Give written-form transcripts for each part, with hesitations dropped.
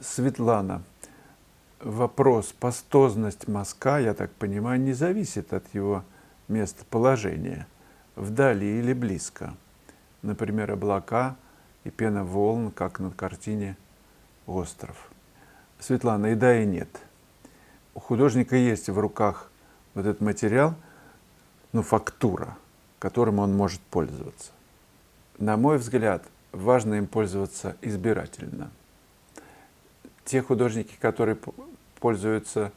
Светлана, вопрос пастозность мазка, я так понимаю, не зависит от его местоположения, вдали или близко. Например, облака и пена волн, как на картине «Остров». Светлана, и да, и нет. У художника есть в руках вот этот материал, фактура, которым он может пользоваться. На мой взгляд, важно им пользоваться избирательно. Те художники, которые пользуются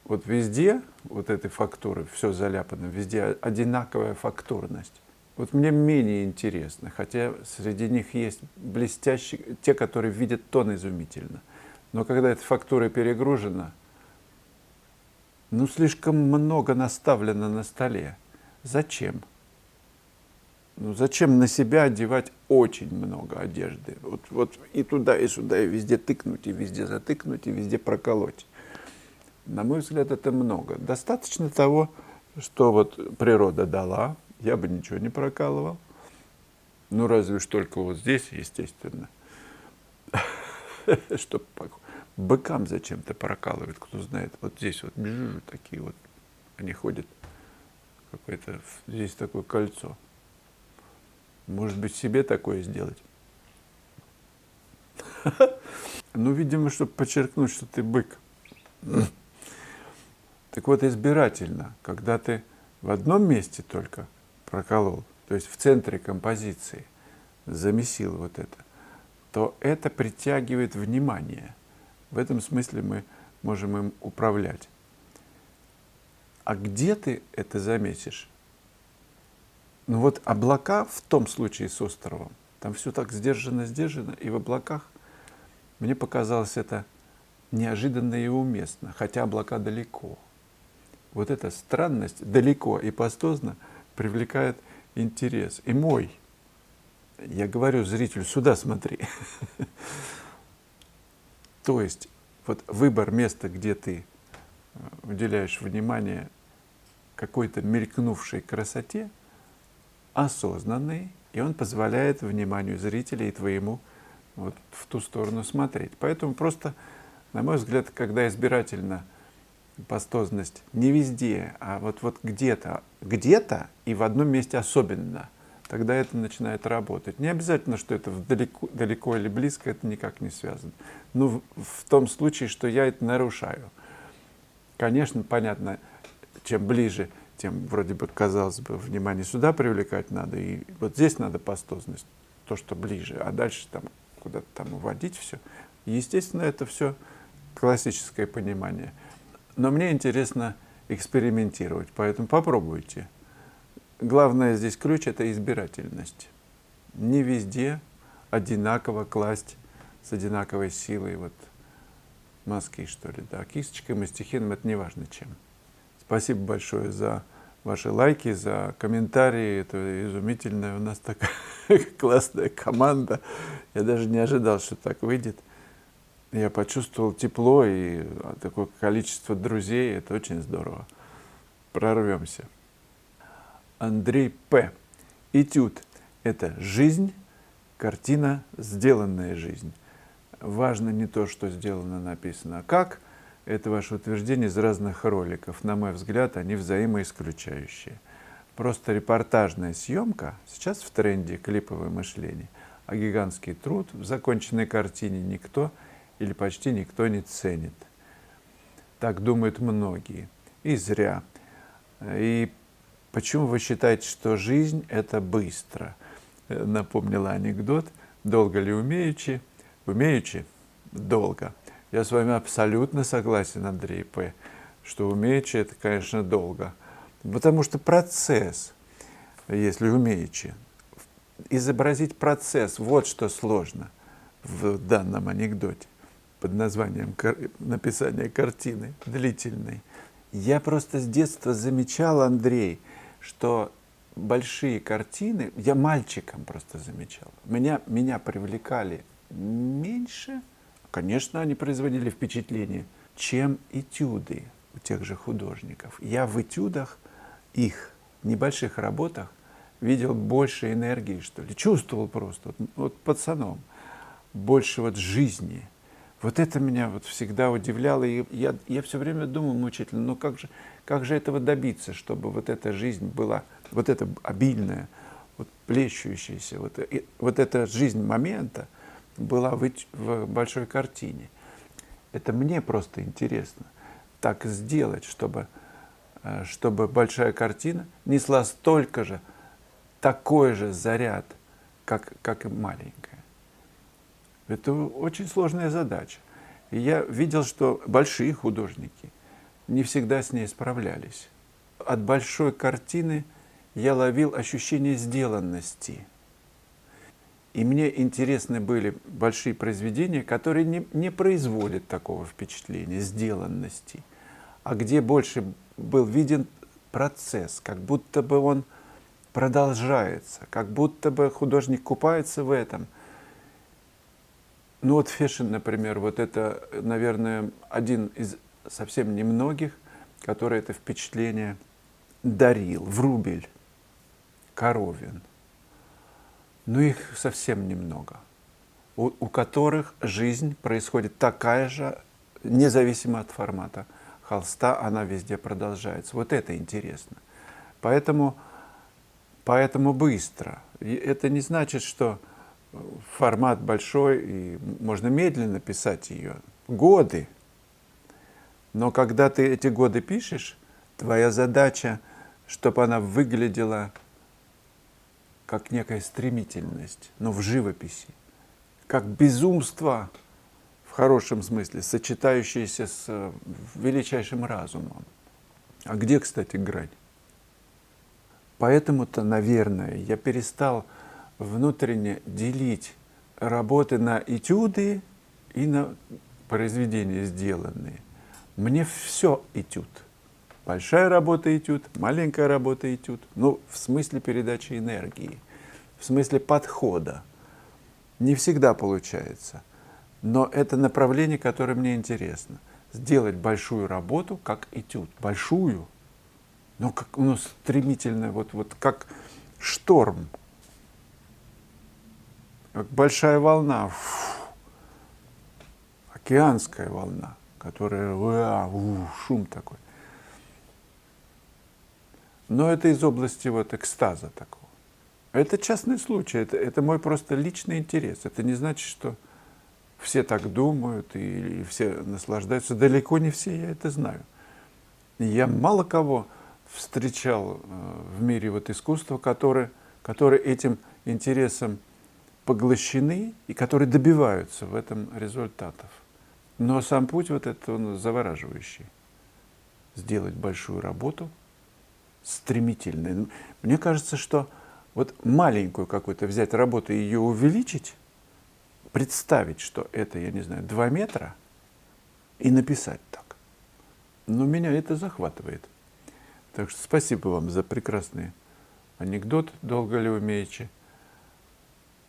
вот везде, вот этой фактурой, все заляпано, везде одинаковая фактурность. Вот мне менее интересно, хотя среди них есть блестящие, те, которые видят тон изумительно. Но когда эта фактура перегружена, слишком много наставлено на столе. Зачем? Зачем на себя одевать очень много одежды? Вот и туда, и сюда, и везде тыкнуть, и везде затыкнуть, и везде проколоть. На мой взгляд, это много. Достаточно того, что вот природа дала, я бы ничего не прокалывал. Разве ж только вот здесь, естественно. Что быкам зачем-то прокалывают, кто знает. Вот здесь вот такие вот, они ходят. Какое-то здесь такое кольцо. Может быть, себе такое сделать? Видимо, чтобы подчеркнуть, что ты бык. Так вот, избирательно, когда ты в одном месте только проколол, то есть в центре композиции замесил вот это, то это притягивает внимание. В этом смысле мы можем им управлять. А где ты это замесишь? Облака в том случае с островом, там все так сдержанно, и в облаках мне показалось это неожиданно и уместно, хотя облака далеко. Вот эта странность далеко и пастозно привлекает интерес. И я говорю зрителю, сюда смотри. То есть вот выбор места, где ты уделяешь внимание какой-то мелькнувшей красоте, осознанный, и он позволяет вниманию зрителя и твоему вот в ту сторону смотреть. Поэтому просто, на мой взгляд, когда избирательно пастозность не везде, а вот где-то и в одном месте особенно, тогда это начинает работать. Не обязательно, что это далеко или близко, это никак не связано. В том случае, что я это нарушаю. Конечно, понятно, чем ближе, тем вроде бы, казалось бы, внимание сюда привлекать надо, и вот здесь надо пастозность, то, что ближе, а дальше там куда-то там уводить все. Естественно, это все классическое понимание. Но мне интересно экспериментировать, поэтому попробуйте. Главное здесь ключ – это избирательность. Не везде одинаково класть с одинаковой силой мазки, что ли. Да, кисточкой, мастихином – это не важно чем. Спасибо большое за ваши лайки, за комментарии. Это изумительная у нас такая классная команда. Я даже не ожидал, что так выйдет. Я почувствовал тепло и такое количество друзей. Это очень здорово. Прорвемся. Андрей П. Этюд – это жизнь, картина – сделанная жизнь. Важно не то, что сделано, написано, а как. Это ваше утверждение из разных роликов. На мой взгляд, они взаимоисключающие. Просто репортажная съемка, сейчас в тренде клиповое мышление, а гигантский труд в законченной картине никто или почти никто не ценит. Так думают многие. И зря. И почему вы считаете, что жизнь – это быстро? Напомнила анекдот. Долго ли умеючи? Умеючи? Долго. Я с вами абсолютно согласен, Андрей П., что умеючи – это, конечно, долго. Потому что процесс, если умеючи, изобразить процесс, вот что сложно в данном анекдоте под названием написания картины длительной. Я просто с детства замечал, Андрей, что большие картины, я мальчиком просто замечал, меня привлекали меньше. Конечно, они производили впечатление, чем этюды у тех же художников. Я в этюдах, их небольших работах, видел больше энергии, что ли, чувствовал просто, вот пацаном, больше жизни, Вот это меня вот всегда удивляло. И я все время думал мучительно, ну как же этого добиться, чтобы вот эта жизнь была, вот эта обильная, вот плещущаяся, вот эта жизнь момента была в большой картине. Это мне просто интересно так сделать, чтобы большая картина несла столько же, такой же заряд, как и маленькая. Это очень сложная задача. И я видел, что большие художники не всегда с ней справлялись. От большой картины я ловил ощущение сделанности. И мне интересны были большие произведения, которые не производят такого впечатления, сделанности, а где больше был виден процесс, как будто бы он продолжается, как будто бы художник купается в этом. Ну вот Фешин, например, вот это, наверное, один из совсем немногих, который это впечатление дарил. Врубель, Коровин. Но их совсем немного, у которых жизнь происходит такая же, независимо от формата холста, она везде продолжается. Вот это интересно. Поэтому быстро. И это не значит, что формат большой, и можно медленно писать ее. Годы. Но когда ты эти годы пишешь, твоя задача, чтобы она выглядела как некая стремительность, но в живописи, как безумство, в хорошем смысле, сочетающееся с величайшим разумом. А где, кстати, грань? Поэтому-то, наверное, я перестал внутренне делить работы на этюды и на произведения сделанные. Мне все этюд. Большая работа этюд, маленькая работа этюд. Ну, в смысле передачи энергии, в смысле подхода. Не всегда получается. Но это направление, которое мне интересно. Сделать большую работу как этюд. Большую, но как, стремительно, вот как шторм. Как большая волна. Океанская волна, которая шум такой. Но это из области вот экстаза такого. Это частный случай, это мой просто личный интерес. Это не значит, что все так думают и все наслаждаются. Далеко не все, я это знаю. И я мало кого встречал в мире вот искусства, которые этим интересом поглощены и которые добиваются в этом результатов. Но сам путь вот этот, он завораживающий. Сделать большую работу, стремительной. Мне кажется, что вот маленькую какую-то взять работу и ее увеличить, представить, что это, я не знаю, 2 метра, и написать так. Но меня это захватывает. Так что спасибо вам за прекрасный анекдот, долго ли умеете.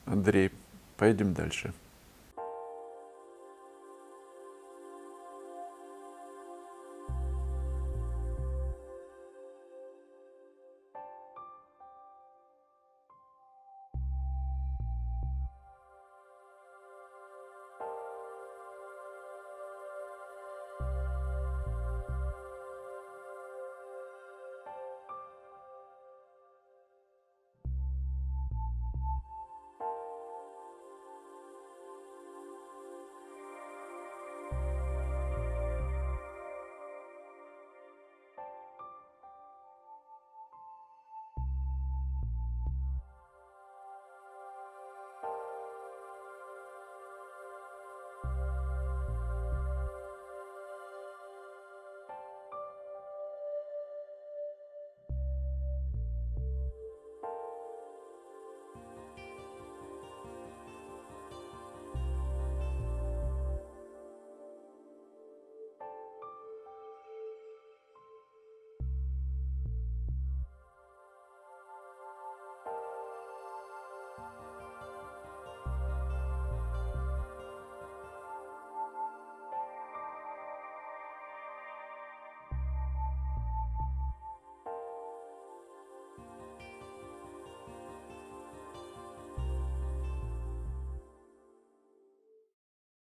Андрей, пойдем дальше.